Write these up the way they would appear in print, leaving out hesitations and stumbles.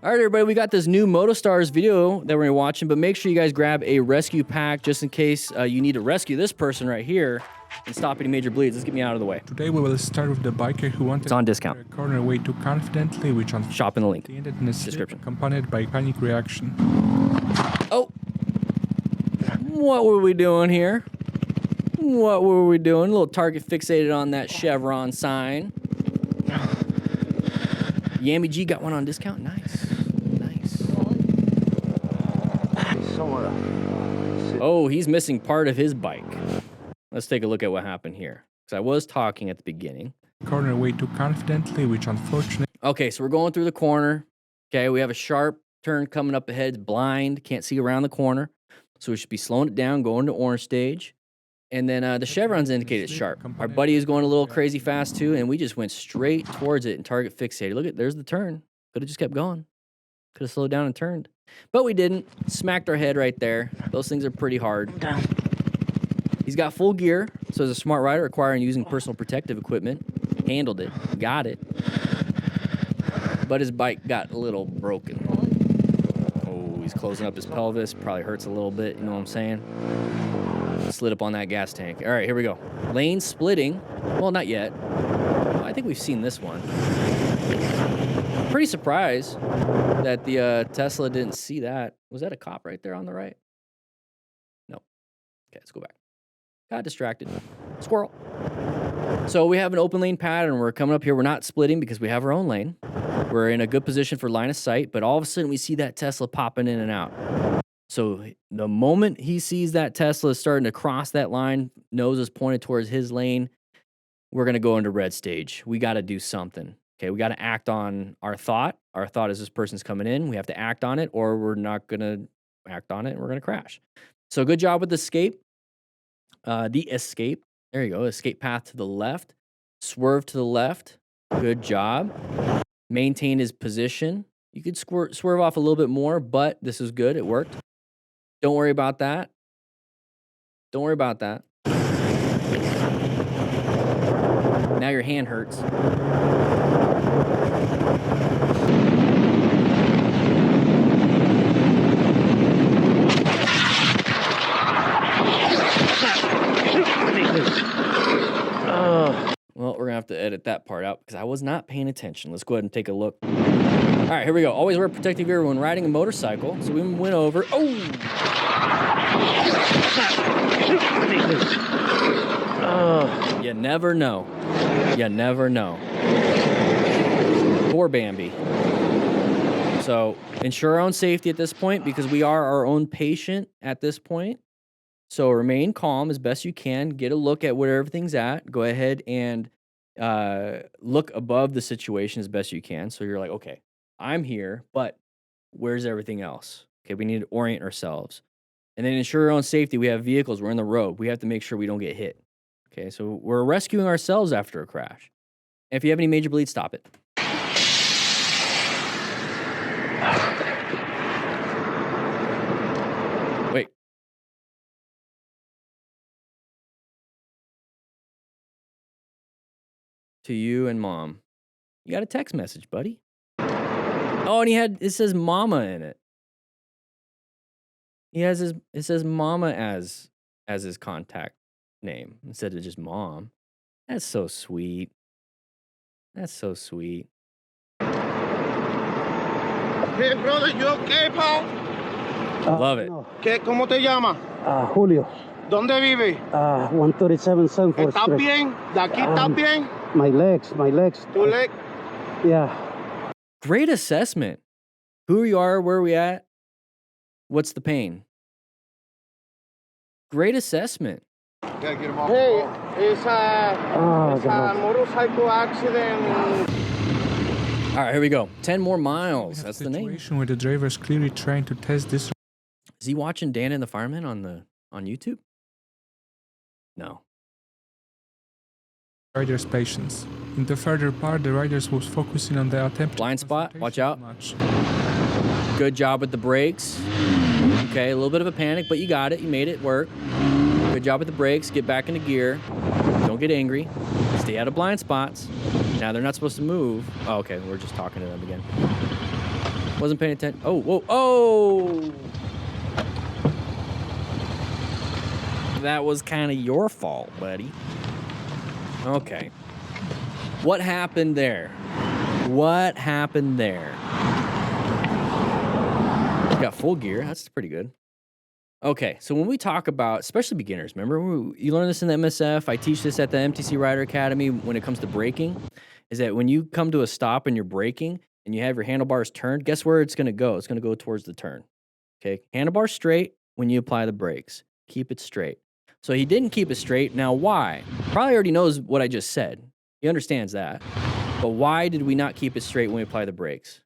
All right, everybody, we got this new MotoStars video that we're watching, but make sure you guys grab a rescue pack just in case you need to rescue this person right here and stop any major bleeds. Let's get me out of the way. Today we will start with the biker who wanted It's on discount. to corner way too confidently, which on Shop in the link. ended in a Description. accompanied by panic reaction. Oh, what were we doing here? What were we doing? A little target fixated on that Chevron sign. Yammy G got one on discount. Nice. Oh, he's missing part of his bike. Let's take a look at what happened here. Because I was talking at the beginning. Corner way too confidently, which unfortunately... Okay, so we're going through the corner. Okay, we have a sharp turn coming up ahead. It's blind. Can't see around the corner. So we should be slowing it down, going to orange stage. And then the chevrons indicate it's sharp. Our buddy is going a little crazy fast too, and we just went straight towards it and target fixated. Look at, there's the turn. Could have just kept going. Could have slowed down and turned. But we didn't. Smacked our head right there. Those things are pretty hard. He's got full gear, so as a smart rider requiring using personal protective equipment, handled it, got it. But his bike got a little broken. Oh, he's closing up his pelvis. Probably hurts a little bit, you know what I'm saying? Slid up on that gas tank. All right, here we go. Lane splitting. Well, not yet. I think we've seen this one. Pretty surprised that the Tesla didn't see that. Was that a cop right there on the right? No. Okay, let's go back. Got distracted. Squirrel. So we have an open lane pattern. We're coming up here. We're not splitting because we have our own lane. We're in a good position for line of sight, but all of a sudden we see that Tesla popping in and out. So the moment he sees that Tesla is starting to cross that line, nose is pointed towards his lane, we're going to go into red stage. We got to do something. Okay, we got to act on our thought. Our thought is this person's coming in. We have to act on it, or we're not going to act on it, and we're going to crash. So good job with the escape. The escape. There you go. Escape path to the left. Swerve to the left. Good job. Maintain his position. You could swerve off a little bit more, but this is good. It worked. Don't worry about that. Don't worry about that. Now your hand hurts. Well, we're going to have to edit that part out because I was not paying attention. Let's go ahead and take a look. All right, here we go. Always wear protective gear when riding a motorcycle. So we went over. Oh! You never know. You never know. Poor Bambi. So ensure our own safety at this point because we are our own patient at this point. So remain calm as best you can. Get a look at where everything's at. Go ahead and look above the situation as best you can. So you're like, okay, I'm here, but where's everything else? Okay, we need to orient ourselves. And then ensure our own safety. We have vehicles. We're in the road. We have to make sure we don't get hit. Okay, so we're rescuing ourselves after a crash. And if you have any major bleeds, stop it. Wait. To you and mom. You got a text message, buddy. Oh, and it says mama in it. It says mama as his contact name instead of just mom. That's so sweet. That's so sweet. Hey, brother, you okay, pal? Love it. No. ¿Cómo te llamas? Julio. ¿Dónde vive? 137 Sanford ¿Estás Street. bien? ¿De aquí estás bien? My legs. ¿Tu leg? Yeah. Great assessment. Who you are, where are we at? What's the pain? Great assessment. Hey, it's a motorcycle accident. All right, here we go. 10 more miles. That's the name. Situation where the driver is clearly trying to test this. Is he watching Dan and the Fireman on YouTube? No. Rider's patience. In the further part, the riders was focusing on the attempt. Blind spot. Watch out. Good job with the brakes. Okay, a little bit of a panic, but you got it. You made it work. Good job with the brakes. Get back into gear. Don't get angry. Stay out of blind spots. Now they're not supposed to move. Oh, okay. We're just talking to them again. Wasn't paying attention. Oh, whoa, oh! That was kind of your fault, buddy. Okay. What happened there? What happened there? Got full gear. That's pretty good. Okay, so when we talk about, especially beginners, remember you learn this in the MSF. I teach this at the MTC Rider Academy when it comes to braking. Is that when you come to a stop and you're braking and you have your handlebars turned, guess where it's going to go? It's going to go towards the turn. Okay, handlebars straight when you apply the brakes. Keep it straight. So he didn't keep it straight. Now, why? Probably already knows what I just said. He understands that. But why did we not keep it straight when we apply the brakes?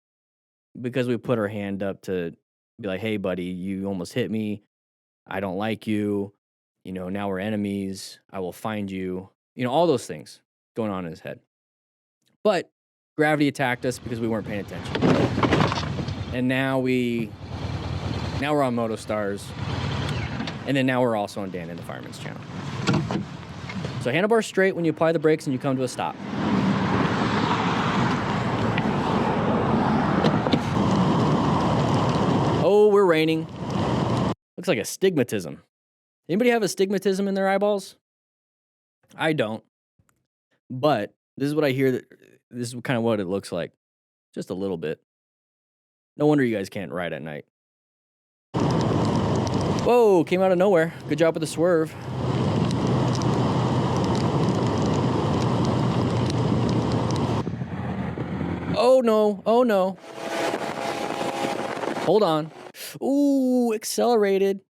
Because we put our hand up to be like, hey, buddy, you almost hit me. I don't like you. You know, now we're enemies. I will find you. You know, all those things going on in his head. But gravity attacked us because we weren't paying attention. And now we're on MotoStars. And then now we're also on DanDanTheFireman's channel. So handlebars straight when you apply the brakes and you come to a stop. Oh, we're raining. Looks like astigmatism. Anybody have astigmatism in their eyeballs? I don't. But this is what I hear. This is kind of what it looks like. Just a little bit. No wonder you guys can't ride at night. Whoa, came out of nowhere. Good job with the swerve. Oh no, oh no. Hold on. Ooh, accelerated.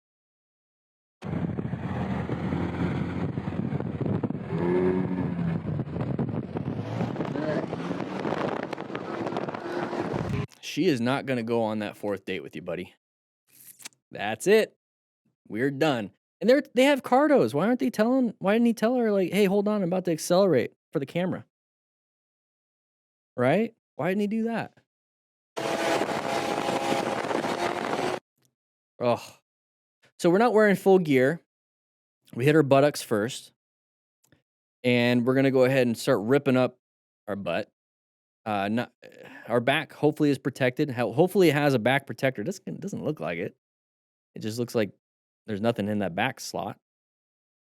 She is not going to go on that 4th date with you, buddy. That's it. We're done. And they have cardos. Why didn't he tell her, like, hey, hold on, I'm about to accelerate for the camera? Right? Why didn't he do that? Oh. So we're not wearing full gear. We hit our buttocks first. And we're going to go ahead and start ripping up our butt. Our back hopefully is protected. Hopefully it has a back protector. It doesn't look like it. It just looks like there's nothing in that back slot.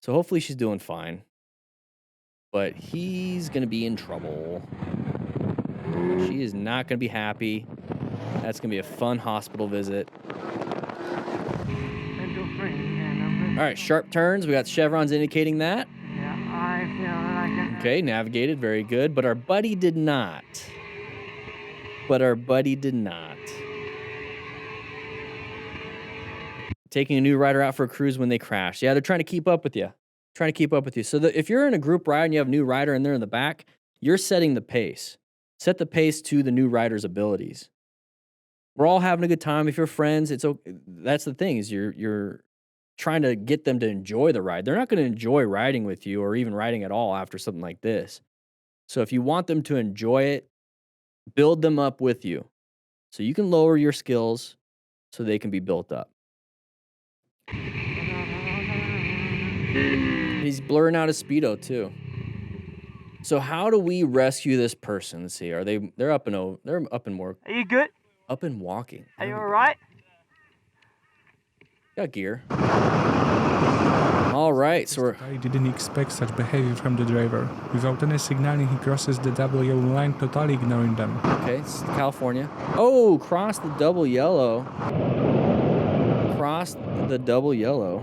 So hopefully she's doing fine. But he's going to be in trouble. She is not going to be happy. That's going to be a fun hospital visit. All right, sharp turns. We got chevrons indicating that. Okay, navigated. Very good. But our buddy did not. Taking a new rider out for a cruise when they crash. Yeah, they're trying to keep up with you. So if you're in a group ride and you have a new rider and they're in the back, you're setting the pace. Set the pace to the new rider's abilities. We're all having a good time. If you're friends, it's okay. That's the thing, is you're trying to get them to enjoy the ride. They're not going to enjoy riding with you or even riding at all after something like this. So if you want them to enjoy it, build them up with you. So you can lower your skills so they can be built up. He's blurring out his speedo too. So how do we rescue this person? Let's see. They're up and more. Are you good? Up and walking. Are you alright? Got gear. All right, so I didn't expect such behavior from the driver. Without any signaling, he crosses the double yellow line, totally ignoring them. Okay, it's California. Oh, crossed the double yellow. Crossed the double yellow.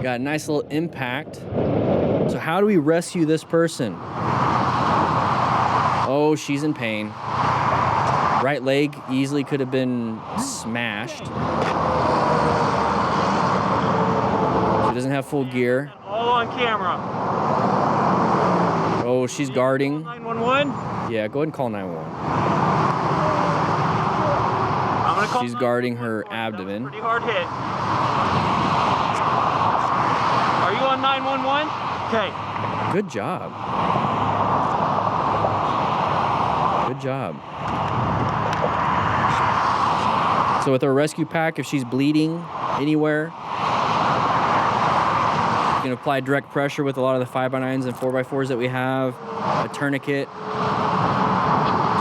Got a nice little impact. So how do we rescue this person? Oh, she's in pain. Right leg easily could have been smashed. She doesn't have full gear. All on camera. Oh, she's guarding. 911. Yeah, go ahead and call 911. I'm gonna call. She's guarding her abdomen. Pretty hard hit. Are you on 911? Okay. Good job. Good job. So with our rescue pack, if she's bleeding anywhere, can apply direct pressure with a lot of the 5x9s and 4x4s that we have. A tourniquet,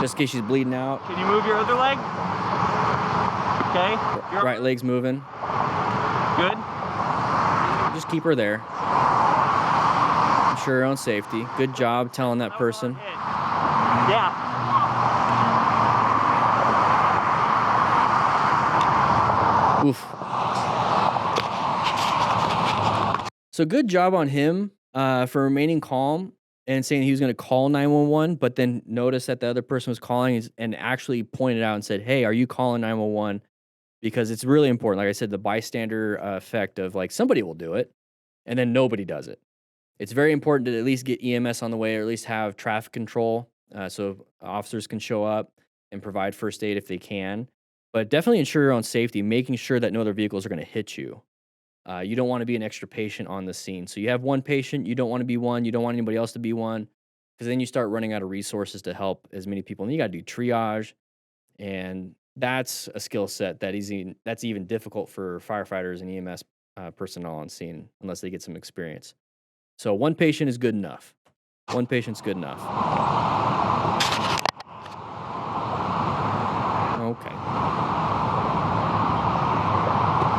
just in case she's bleeding out. Can you move your other leg? Okay. Your Right leg's moving. Good. Just keep her there. Ensure her own safety. Good job telling that person. Yeah. Oof. So good job on him for remaining calm and saying he was going to call 911, but then noticed that the other person was calling and actually pointed out and said, hey, are you calling 911? Because it's really important. Like I said, the bystander effect of like somebody will do it and then nobody does it. It's very important to at least get EMS on the way or at least have traffic control so officers can show up and provide first aid if they can. But definitely ensure your own safety, making sure that no other vehicles are going to hit you. You don't want to be an extra patient on the scene. So you have one patient, you don't want to be one, you don't want anybody else to be one, because then you start running out of resources to help as many people. And you got to do triage, and that's a skill set that's even difficult for firefighters and EMS personnel on scene unless they get some experience. So one patient is good enough. One patient's good enough. Okay.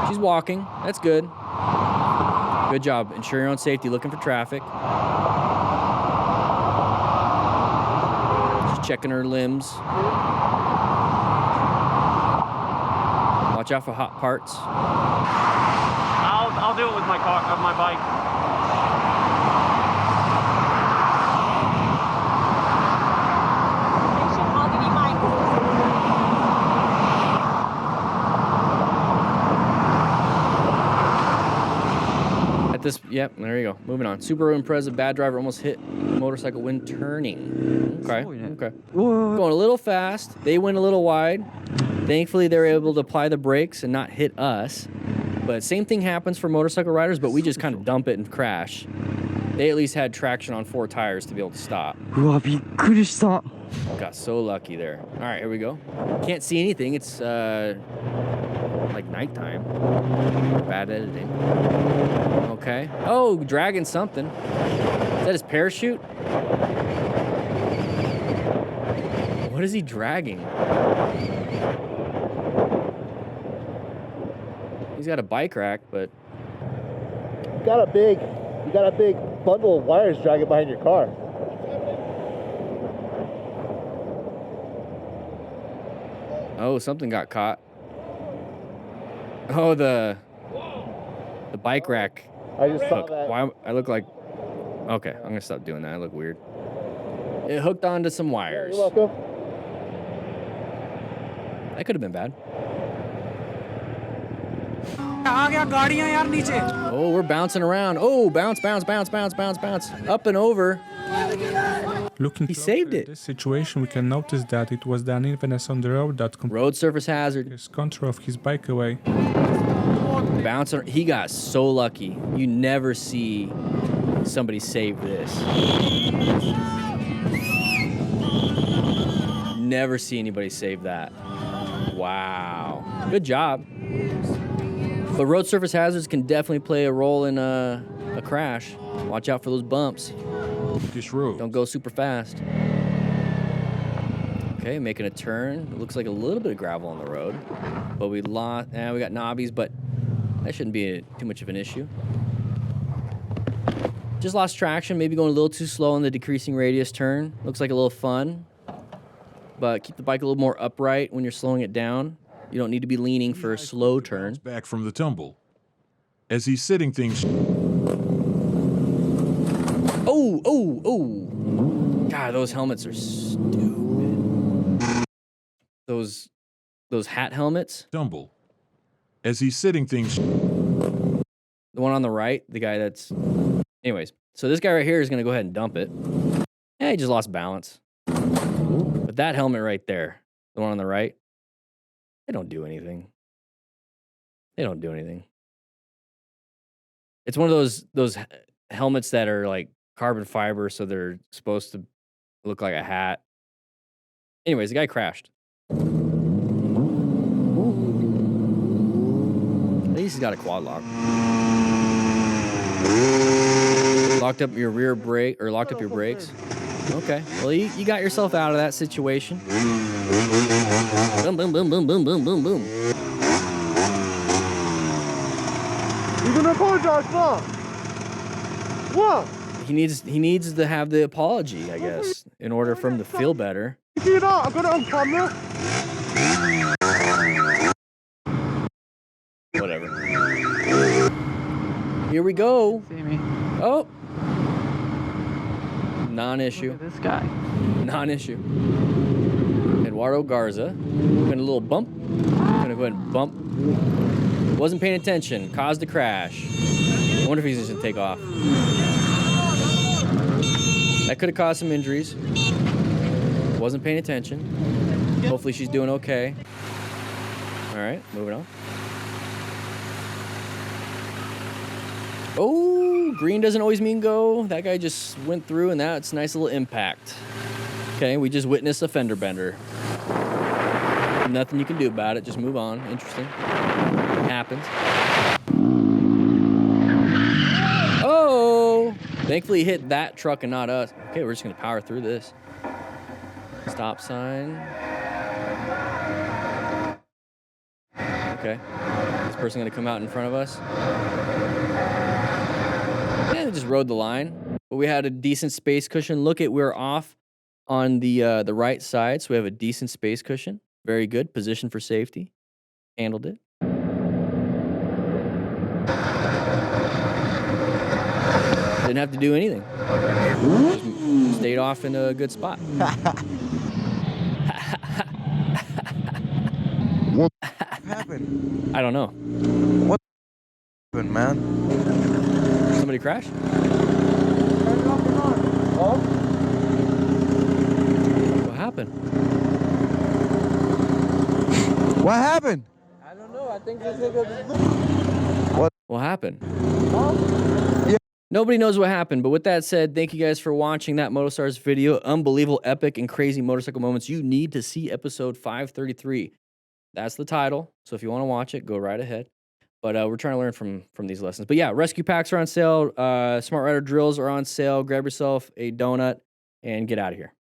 She's walking. That's good. Good job. Ensure your own safety. Looking for traffic. Just checking her limbs. Watch out for hot parts. I'll do it with my car, my bike. Yep, there you go. Moving on. Subaru Impreza, bad driver almost hit motorcycle when turning. Okay, okay. Going a little fast. They went a little wide. Thankfully, they were able to apply the brakes and not hit us. But same thing happens for motorcycle riders, but we just kind of dump it and crash. They at least had traction on 4 tires to be able to stop. Got so lucky there. All right, here we go. Can't see anything. It's like nighttime. Bad editing. Okay. Oh, dragging something. Is that his parachute? What is he dragging? He's got a bike rack, but You got a big bundle of wires dragging behind your car. oh, something got caught. Oh, the bike rack. I just saw Hook. that. Why I look like? Okay, I'm gonna stop doing that. I look weird. It hooked onto some wires. You're welcome. That could have been bad. Oh, we're bouncing around. Oh, bounce, bounce, bounce, bounce, bounce, bounce. Up and over. Looking He closer saved at it. this situation, we can notice that it was the unevenness on the road that Road surface hazard. his control of his bike away. Bouncing. He got so lucky. You never see somebody save this. Never see anybody save that. Wow. Good job. But road surface hazards can definitely play a role in a crash. Watch out for those bumps. This road. Don't go super fast. Okay, making a turn. It looks like a little bit of gravel on the road. But we got knobbies, but that shouldn't be too much of an issue. Just lost traction, maybe going a little too slow on the decreasing radius turn. Looks like a little fun. But keep the bike a little more upright when you're slowing it down. You don't need to be leaning for a slow turn. Back from the tumble. As he's sitting things. Oh, oh, oh. God, those helmets are stupid. Those hat helmets. Tumble. As he's sitting things. The one on the right, the guy that's... Anyways, so this guy right here is going to go ahead and dump it. Yeah, he just lost balance. But that helmet right there, the one on the right, they don't do anything. They don't do anything. It's one of those helmets that are like carbon fiber, so they're supposed to look like a hat. Anyways, the guy crashed. At least he's got a quad lock. Locked up your rear brake, or locked up your brakes. Okay. Well, you got yourself out of that situation. Boom, boom, boom, boom, boom, boom, boom, boom. You gonna apologize for? What? He needs to have the apology, I guess, in order for him to feel better. You know, I got it on camera. Whatever. Here we go. See me. Oh. Non-issue. Look at this guy. Non-issue. Eduardo Garza. Going a little bump. Gonna go ahead and bump. Wasn't paying attention. Caused a crash. I wonder if he's just gonna take off. That could have caused some injuries. Wasn't paying attention. Hopefully she's doing okay. All right, moving on. Oh, green doesn't always mean go. That guy just went through, and that's a nice little impact. Okay, we just witnessed a fender bender. Nothing you can do about it. Just move on. Interesting. Happens. Oh! Thankfully, he hit that truck and not us. Okay, we're just gonna power through this. Stop sign. Okay. This person gonna come out in front of us. Yeah, they just rode the line. But we had a decent space cushion. Look at, we're off on the right side, so we have a decent space cushion. Very good. Position for safety. Handled it. Didn't have to do anything. Just stayed off in a good spot. What happened? I don't know. What happened, man? Somebody crashed? What happened? What happened? I don't know. I think this nigga. What happened? Yeah. Nobody knows what happened, but with that said, thank you guys for watching that Motostars video. Unbelievable, epic, and crazy motorcycle moments. You need to see episode 533. That's the title. So if you want to watch it, go right ahead. But we're trying to learn from these lessons. But yeah, rescue packs are on sale. Smart Rider drills are on sale. Grab yourself a donut and get out of here.